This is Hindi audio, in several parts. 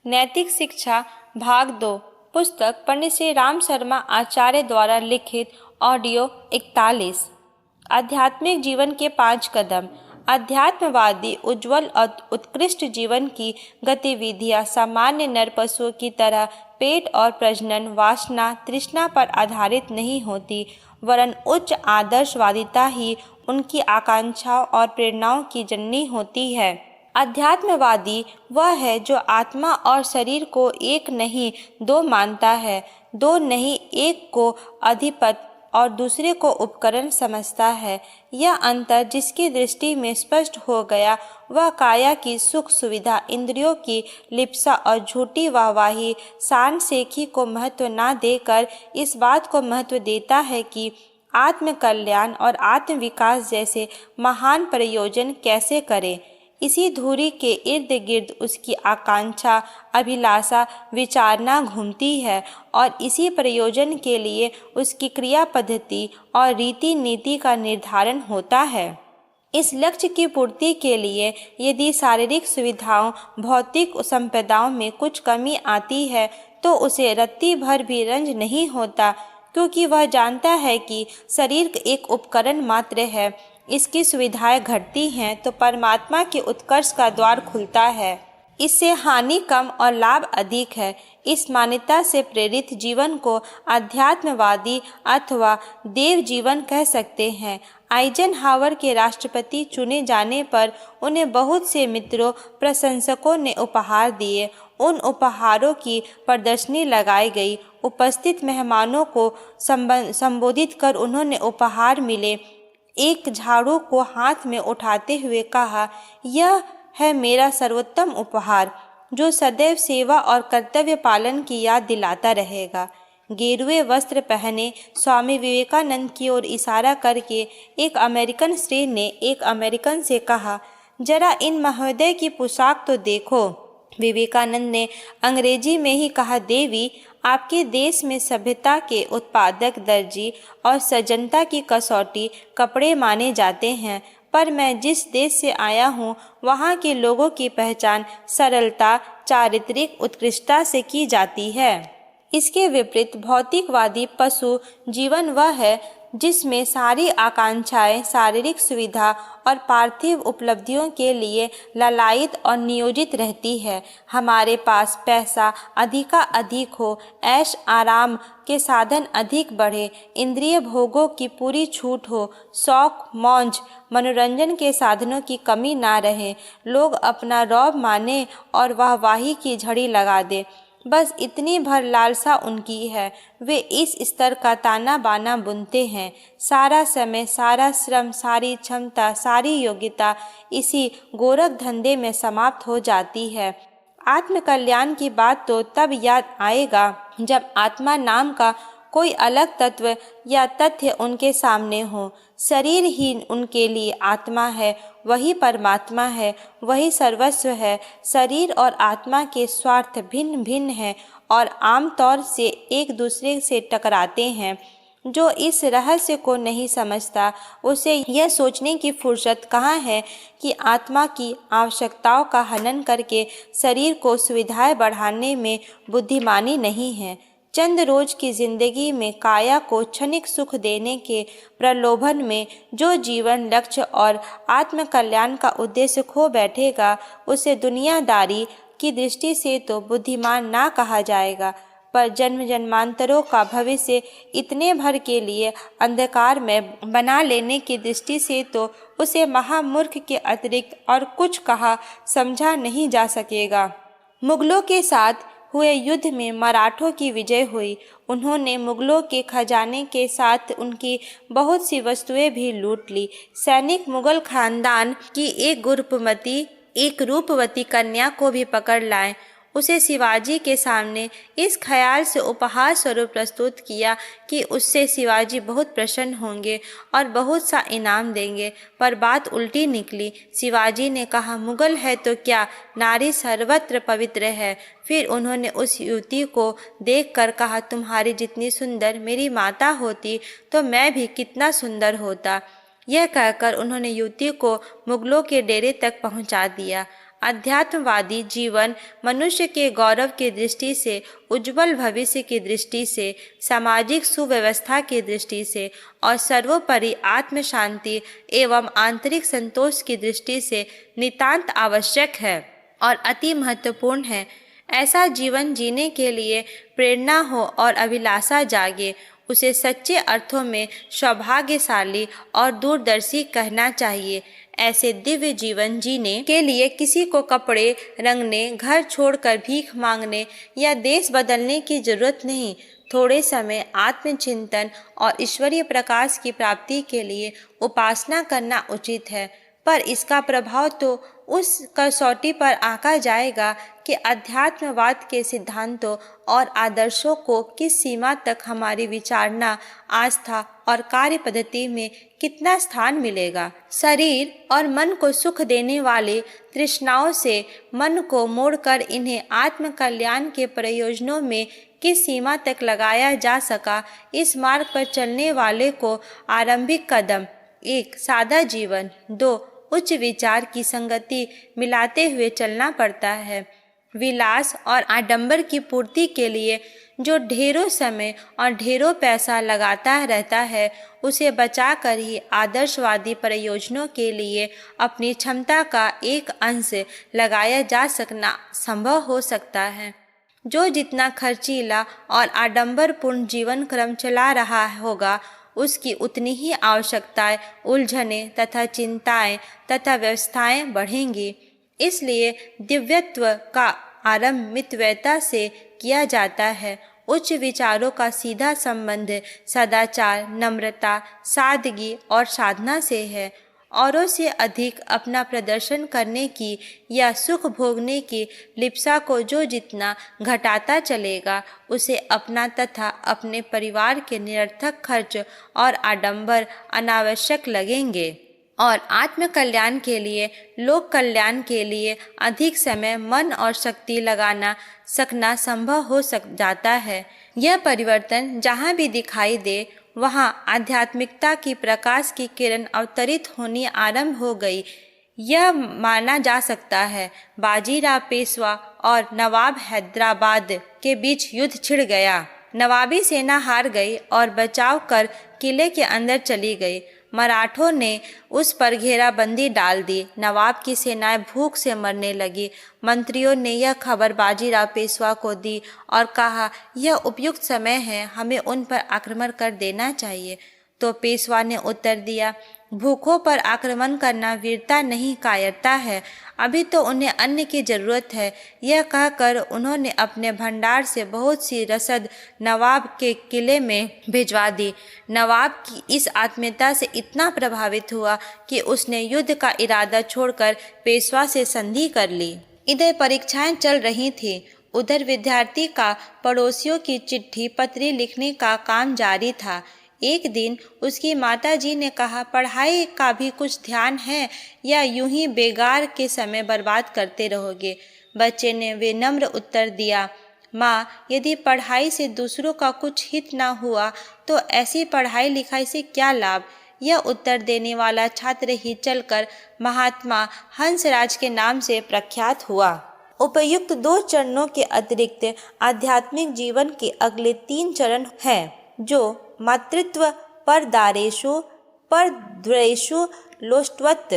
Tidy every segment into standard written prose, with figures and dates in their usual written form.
नैतिक शिक्षा भाग 2 पुस्तक पंडित श्री राम शर्मा आचार्य द्वारा लिखित ऑडियो 41। आध्यात्मिक जीवन के 5 कदम। अध्यात्मवादी उज्ज्वल और उत्कृष्ट जीवन की गतिविधियां सामान्य नर पशुओं की तरह पेट और प्रजनन वासना तृष्णा पर आधारित नहीं होती, वरन उच्च आदर्शवादिता ही उनकी आकांक्षाओं और प्रेरणाओं की जननी होती है। अध्यात्मवादी वह है जो आत्मा और शरीर को एक नहीं दो मानता है, दो नहीं एक को अधिपति और दूसरे को उपकरण समझता है। यह अंतर जिसकी दृष्टि में स्पष्ट हो गया वह काया की सुख सुविधा, इंद्रियों की लिप्सा और झूठी वाहवाही शान शेखी को महत्व न देकर इस बात को महत्व देता है कि आत्म कल्याण और आत्म विकास जैसे महान प्रयोजन कैसे करें। इसी धुरी के इर्द गिर्द उसकी आकांक्षा, अभिलाषा, विचारना घूमती है और इसी प्रयोजन के लिए उसकी क्रिया पद्धति और रीति नीति का निर्धारण होता है। इस लक्ष्य की पूर्ति के लिए यदि शारीरिक सुविधाओं, भौतिक संपदाओं में कुछ कमी आती है तो उसे रत्ती भर भी रंज नहीं होता, क्योंकि वह जानता है कि शरीर एक उपकरण मात्र है। इसकी सुविधाएं घटती हैं तो परमात्मा के उत्कर्ष का द्वार खुलता है। इससे हानि कम और लाभ अधिक है। इस मान्यता से प्रेरित जीवन को अध्यात्मवादी अथवा देव जीवन कह सकते हैं। आइजनहावर के राष्ट्रपति चुने जाने पर उन्हें बहुत से मित्रों, प्रशंसकों ने उपहार दिए। उन उपहारों की प्रदर्शनी लगाई गई। उपस्थित मेहमानों को संबोधित कर उन्होंने उपहार मिले। एक झाड़ू को हाथ में उठाते हुए कहा, यह है मेरा सर्वोत्तम उपहार, जो सदैव सेवा और कर्तव्य पालन की याद दिलाता रहेगा। गेरुए वस्त्र पहने स्वामी विवेकानंद की ओर इशारा करके एक अमेरिकन स्त्री ने एक अमेरिकन से कहा, जरा इन महोदय की पोशाक तो देखो। विवेकानंद ने अंग्रेजी में ही कहा, देवी, आपके देश में सभ्यता के उत्पादक दर्जी और सज्जनता की कसौटी कपड़े माने जाते हैं, पर मैं जिस देश से आया हूँ वहाँ के लोगों की पहचान सरलता, चारित्रिक उत्कृष्टता से की जाती है। इसके विपरीत भौतिकवादी पशु जीवन वह है जिसमें सारी आकांक्षाएं शारीरिक सुविधा और पार्थिव उपलब्धियों के लिए ललायित और नियोजित रहती है। हमारे पास पैसा अधिक हो, ऐश आराम के साधन अधिक बढ़े, इंद्रिय भोगों की पूरी छूट हो, शौक मौज मनोरंजन के साधनों की कमी ना रहे, लोग अपना रौब माने और वाहवाही की झड़ी लगा दे, बस इतनी भर लालसा उनकी है। वे इस स्तर का ताना बाना बुनते हैं। सारा समय, सारा श्रम, सारी क्षमता, सारी योग्यता इसी गोरख धंधे में समाप्त हो जाती है। आत्म कल्याण की बात तो तब याद आएगा जब आत्मा नाम का कोई अलग तत्व या तथ्य उनके सामने हो। शरीर ही उनके लिए आत्मा है, वही परमात्मा है, वही सर्वस्व है। शरीर और आत्मा के स्वार्थ भिन्न भिन्न हैं और आमतौर से एक दूसरे से टकराते हैं। जो इस रहस्य को नहीं समझता उसे यह सोचने की फुर्सत कहाँ है कि आत्मा की आवश्यकताओं का हनन करके शरीर को सुविधाएं बढ़ाने में बुद्धिमानी नहीं है। चंद रोज की जिंदगी में काया को क्षणिक सुख देने के प्रलोभन में जो जीवन लक्ष्य और आत्म कल्याण का उद्देश्य खो बैठेगा उसे दुनियादारी की दृष्टि से तो बुद्धिमान ना कहा जाएगा, पर जन्म जन्मांतरों का भविष्य इतने भर के लिए अंधकार में बना लेने की दृष्टि से तो उसे महामूर्ख के अतिरिक्त और कुछ कहा समझा नहीं जा सकेगा। मुगलों के साथ हुए युद्ध में मराठों की विजय हुई। उन्होंने मुगलों के खजाने के साथ उनकी बहुत सी वस्तुएं भी लूट ली। सैनिक मुगल खानदान की एक रूपवती कन्या को भी पकड़ लाए। उसे शिवाजी के सामने इस ख्याल से उपहार स्वरूप प्रस्तुत किया कि उससे शिवाजी बहुत प्रसन्न होंगे और बहुत सा इनाम देंगे, पर बात उल्टी निकली। शिवाजी ने कहा, मुगल है तो क्या, नारी सर्वत्र पवित्र है। फिर उन्होंने उस युवती को देखकर कहा, तुम्हारी जितनी सुंदर मेरी माता होती तो मैं भी कितना सुंदर होता। यह कहकर उन्होंने युवती को मुगलों के डेरे तक पहुंचा दिया। अध्यात्मवादी जीवन मनुष्य के गौरव की दृष्टि से, उज्जवल भविष्य की दृष्टि से, सामाजिक सुव्यवस्था की दृष्टि से और सर्वोपरि आत्म शांति एवं आंतरिक संतोष की दृष्टि से नितांत आवश्यक है और अति महत्वपूर्ण है। ऐसा जीवन जीने के लिए प्रेरणा हो और अभिलाषा जागे, उसे सच्चे अर्थों में सौभाग्यशाली और दूरदर्शी कहना चाहिए। ऐसे दिव्य जीवन जीने के लिए किसी को कपड़े रंगने, घर छोड़कर भीख मांगने या देश बदलने की जरूरत नहीं। थोड़े समय आत्मचिंतन और ईश्वरीय प्रकाश की प्राप्ति के लिए उपासना करना उचित है, पर इसका प्रभाव तो उस कसौटी पर आंका जाएगा कि अध्यात्मवाद के सिद्धांतों और आदर्शों को किस सीमा तक हमारी विचारना, आस्था और कार्य पद्धति में कितना स्थान मिलेगा। शरीर और मन को सुख देने वाले तृष्णाओं से मन को मोड़कर इन्हें आत्म कल्याण के प्रयोजनों में किस सीमा तक लगाया जा सका, इस मार्ग पर चलने वाले को आरंभिक कदम 1. सादा जीवन, 2. उच्च विचार की संगति मिलाते हुए चलना पड़ता है। विलास और आडंबर की पूर्ति के लिए जो ढेरों समय और ढेरों पैसा लगाता रहता है, उसे बचाकर ही आदर्शवादी प्रयोजनों के लिए अपनी क्षमता का एक अंश लगाया जा सकना संभव हो सकता है। जो जितना खर्चीला और आडंबरपूर्ण जीवन क्रम चला रहा होगा, उसकी उतनी ही आवश्यकताएं, उलझनें तथा चिंताएं तथा व्यवस्थाएं बढ़ेंगी। इसलिए दिव्यत्व का आरंभ मितव्ययता से किया जाता है। उच्च विचारों का सीधा संबंध सदाचार, नम्रता, सादगी और साधना से है। औरों से अधिक अपना प्रदर्शन करने की या सुख भोगने की लिप्सा को जो जितना घटाता चलेगा, उसे अपना तथा अपने परिवार के निरर्थक खर्च और आडंबर अनावश्यक लगेंगे और आत्म कल्याण के लिए, लोक कल्याण के लिए अधिक समय, मन और शक्ति लगाना सकना संभव हो जाता है। यह परिवर्तन जहाँ भी दिखाई दे, वहाँ आध्यात्मिकता की प्रकाश की किरण अवतरित होनी आरंभ हो गई। यह माना जा सकता है बाजीराव पेशवा और नवाब हैदराबाद के बीच युद्ध छिड़ गया। नवाबी सेना हार गई और बचाव कर किले के अंदर चली गई। मराठों ने उस पर घेराबंदी डाल दी। नवाब की सेनाएं भूख से मरने लगी। मंत्रियों ने यह खबर बाजीराव पेशवा को दी और कहा, यह उपयुक्त समय है, हमें उन पर आक्रमण कर देना चाहिए। तो पेशवा ने उत्तर दिया, भूखों पर आक्रमण करना वीरता नहीं, कायरता है। अभी तो उन्हें अन्न की जरूरत है। यह कहकर उन्होंने अपने भंडार से बहुत सी रसद नवाब के किले में भिजवा दी। नवाब की इस आत्मीयता से इतना प्रभावित हुआ कि उसने युद्ध का इरादा छोड़कर पेशवा से संधि कर ली। इधर परीक्षाएं चल रही थी, उधर विद्यार्थी का पड़ोसियों की चिट्ठी पत्री लिखने का काम जारी था। एक दिन उसकी माताजी ने कहा, पढ़ाई का भी कुछ ध्यान है या यूं ही बेकार के समय बर्बाद करते रहोगे। बच्चे ने विनम्र उत्तर दिया, माँ, यदि पढ़ाई से दूसरों का कुछ हित ना हुआ तो ऐसी पढ़ाई लिखाई से क्या लाभ। यह उत्तर देने वाला छात्र ही चलकर महात्मा हंसराज के नाम से प्रख्यात हुआ। उपयुक्त 2 चरणों के अतिरिक्त आध्यात्मिक जीवन के अगले 3 चरण हैं, जो मातृत्व, परदारेषु, परद्वेषु, लोष्टवत्,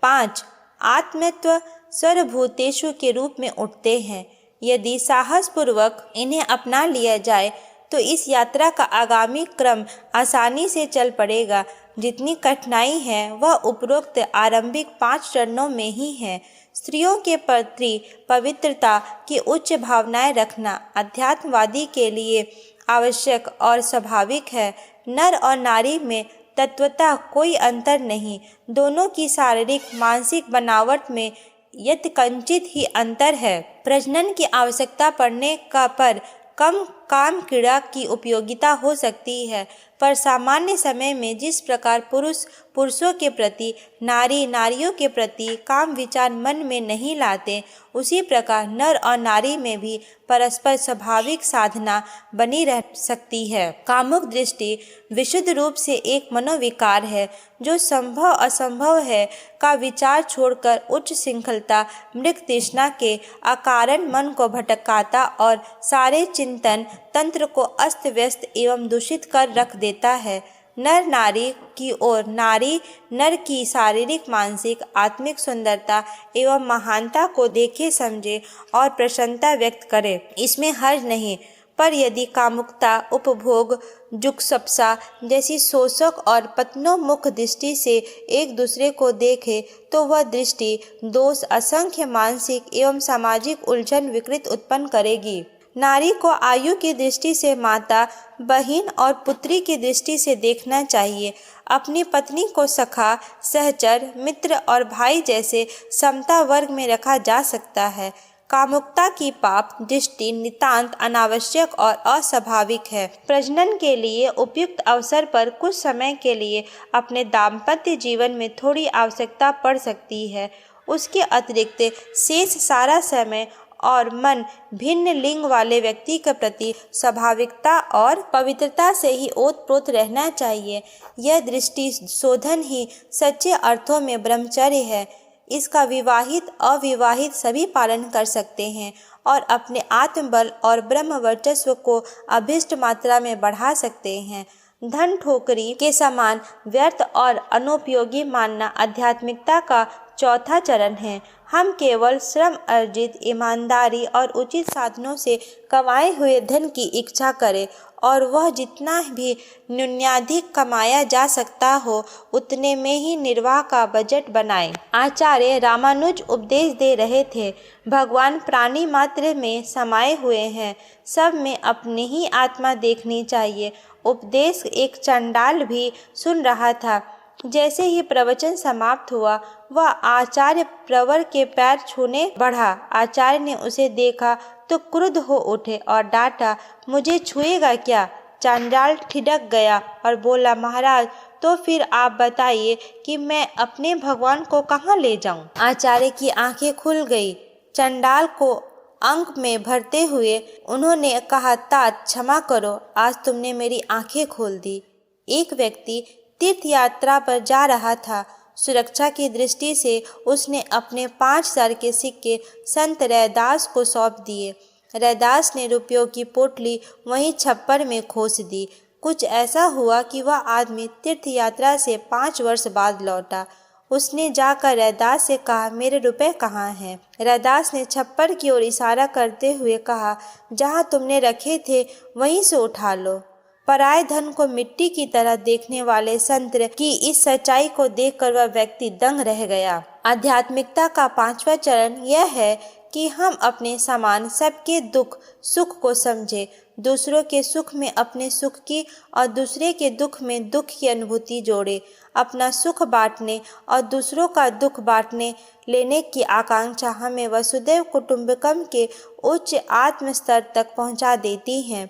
5 आत्मत्व, सर्वभूतेषु के रूप में उठते हैं। यदि साहसपूर्वक इन्हें अपना लिया जाए तो इस यात्रा का आगामी क्रम आसानी से चल पड़ेगा। जितनी कठिनाई है वह उपरोक्त आरंभिक 5 चरणों में ही है। स्त्रियों के प्रति पवित्रता की उच्च भावनाएं रखना अध्यात्मवादी के लिए आवश्यक और स्वाभाविक है। नर और नारी में तत्वतः कोई अंतर नहीं। दोनों की शारीरिक मानसिक बनावट में यत्किंचित ही अंतर है। प्रजनन की आवश्यकता पड़ने पर कम काम क्रीड़ा की उपयोगिता हो सकती है, पर सामान्य समय में जिस प्रकार पुरुष पुरुषों के प्रति, नारी नारियों के प्रति काम विचार मन में नहीं लाते, उसी प्रकार नर और नारी में भी परस्पर स्वाभाविक साधना बनी रह सकती है। कामुक दृष्टि विशुद्ध रूप से एक मनोविकार है जो संभव असंभव है का विचार छोड़कर उच्च श्रृंखलता मृग तृष्णा के अकारण मन को भटकाता और सारे चिंतन तंत्र को अस्त व्यस्त एवं दूषित कर रख देता है। नर नारी की ओर, नारी नर की शारीरिक मानसिक आत्मिक सुंदरता एवं महानता को देखे समझे और प्रसन्नता व्यक्त करे, इसमें हर्ज नहीं। पर यदि कामुकता, उपभोग, जुगस्पा जैसी शोषक और पतनोन्मुख दृष्टि से एक दूसरे को देखे तो वह दृष्टि दोष असंख्य मानसिक एवं सामाजिक उलझन विकृत उत्पन्न करेगी। नारी को आयु की दृष्टि से माता, बहन और पुत्री की दृष्टि से देखना चाहिए। अपनी पत्नी को सखा, सहचर, मित्र और भाई जैसे समता वर्ग में रखा जा सकता है। कामुकता की पाप दृष्टि नितांत अनावश्यक और अस्वाभाविक है। प्रजनन के लिए उपयुक्त अवसर पर कुछ समय के लिए अपने दाम्पत्य जीवन में थोड़ी आवश्यकता पड़ सकती है। उसके अतिरिक्त शेष सारा समय और मन भिन्न लिंग वाले व्यक्ति के प्रति स्वाभाविकता और पवित्रता से ही ओतप्रोत रहना चाहिए। यह दृष्टि शोधन ही सच्चे अर्थों में ब्रह्मचर्य है। इसका विवाहित अविवाहित सभी पालन कर सकते हैं और अपने आत्मबल और ब्रह्म वर्चस्व को अभिष्ट मात्रा में बढ़ा सकते हैं। धन ठोकरी के समान व्यर्थ और अनुपयोगी मानना आध्यात्मिकता का चौथा चरण है। हम केवल श्रम अर्जित, ईमानदारी और उचित साधनों से कमाए हुए धन की इच्छा करें और वह जितना भी न्यूनाधिक कमाया जा सकता हो उतने में ही निर्वाह का बजट बनाएं। आचार्य रामानुज उपदेश दे रहे थे, भगवान प्राणी मात्र में समाये हुए हैं, सब में अपनी ही आत्मा देखनी चाहिए। उपदेश एक चंडाल भी सुन रहा था। जैसे ही प्रवचन समाप्त हुआ वह आचार्य प्रवर के पैर छूने बढ़ा। आचार्य ने उसे देखा तो क्रुद्ध हो उठे और डांटा, मुझे छुएगा क्या? चंडाल ठिठक गया और बोला, महाराज तो फिर आप बताइए कि मैं अपने भगवान को कहाँ ले जाऊँ? आचार्य की आंखें खुल गई। चंडाल को अंक में भरते हुए उन्होंने कहा, तात क्षमा करो, आज तुमने मेरी आंखें खोल दी। एक व्यक्ति तीर्थ यात्रा पर जा रहा था। सुरक्षा की दृष्टि से उसने अपने 5,000 के सिक्के संत रैदास को सौंप दिए। रैदास ने रुपयों की पोटली वहीं छप्पर में खोस दी। कुछ ऐसा हुआ कि वह आदमी तीर्थ यात्रा से 5 वर्ष बाद लौटा। उसने जाकर रैदास से कहा, मेरे रुपए कहाँ हैं? रैदास ने छप्पर की ओर इशारा करते हुए कहा, जहाँ तुमने रखे थे वहीं से उठा लो। पराये धन को मिट्टी की तरह देखने वाले संत की इस सच्चाई को देखकर वह व्यक्ति दंग रह गया। आध्यात्मिकता का 5वां चरण यह है कि हम अपने समान सबके दुख सुख को समझें, दूसरों के सुख में अपने सुख की और दूसरे के दुख में दुख की अनुभूति जोड़े। अपना सुख बांटने और दूसरों का दुख बांटने लेने की आकांक्षा हमें वसुदैव कुटुंबकम के उच्च आत्म स्तर तक पहुंचा देती है।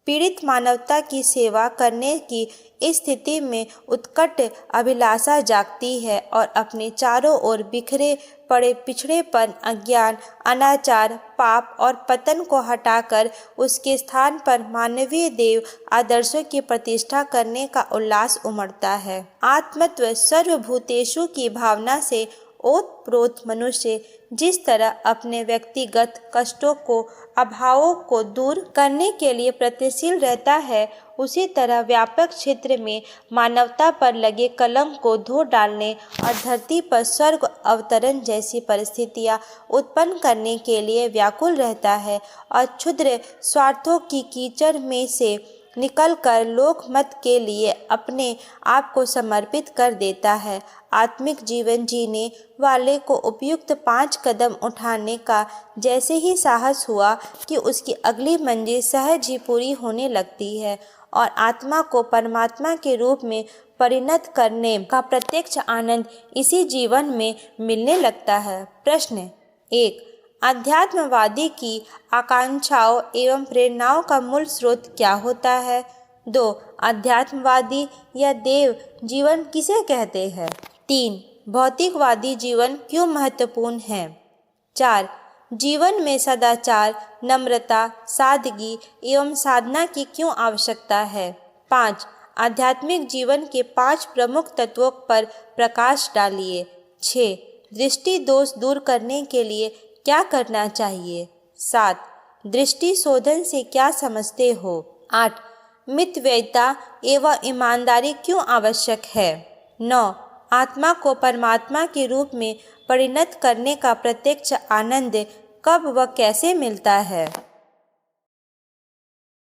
पीड़ित मानवता की सेवा करने की स्थिति में उत्कट अभिलाषा जागती है और अपने चारों ओर बिखरे पड़े पिछड़ेपन, अज्ञान, अनाचार, पाप और पतन को हटाकर उसके स्थान पर मानवीय देव आदर्शों की प्रतिष्ठा करने का उल्लास उमड़ता है। आत्मत्व सर्वभूतेषु की भावना से ओतप्रोत मनुष्य जिस तरह अपने व्यक्तिगत कष्टों को, अभावों को दूर करने के लिए प्रयत्नशील रहता है, उसी तरह व्यापक क्षेत्र में मानवता पर लगे कलंक को धो डालने और धरती पर स्वर्ग अवतरण जैसी परिस्थितियां उत्पन्न करने के लिए व्याकुल रहता है और क्षुद्र स्वार्थों की कीचड़ में से निकलकर लोकमत के लिए अपने आप को समर्पित कर देता है। आत्मिक जीवन जीने वाले को उपयुक्त 5 कदम उठाने का जैसे ही साहस हुआ कि उसकी अगली मंजिल सहज ही पूरी होने लगती है और आत्मा को परमात्मा के रूप में परिणत करने का प्रत्यक्ष आनंद इसी जीवन में मिलने लगता है। प्रश्न 1, अध्यात्मवादी की आकांक्षाओं एवं प्रेरणाओं का मूल स्रोत क्या होता है? 2. अध्यात्मवादी या देव जीवन किसे कहते हैं? 3. भौतिकवादी जीवन क्यों महत्वपूर्ण है? 4. जीवन में सदाचार, नम्रता, सादगी एवं साधना की क्यों आवश्यकता है? 5. आध्यात्मिक जीवन के 5 प्रमुख तत्वों पर प्रकाश डालिए। 6. दृष्टि दोष दूर करने के लिए क्या करना चाहिए? 7. दृष्टि शोधन से क्या समझते हो? 8. मितव्ययिता एवं ईमानदारी क्यों आवश्यक है? 9. आत्मा को परमात्मा के रूप में परिणत करने का प्रत्यक्ष आनंद कब व कैसे मिलता है?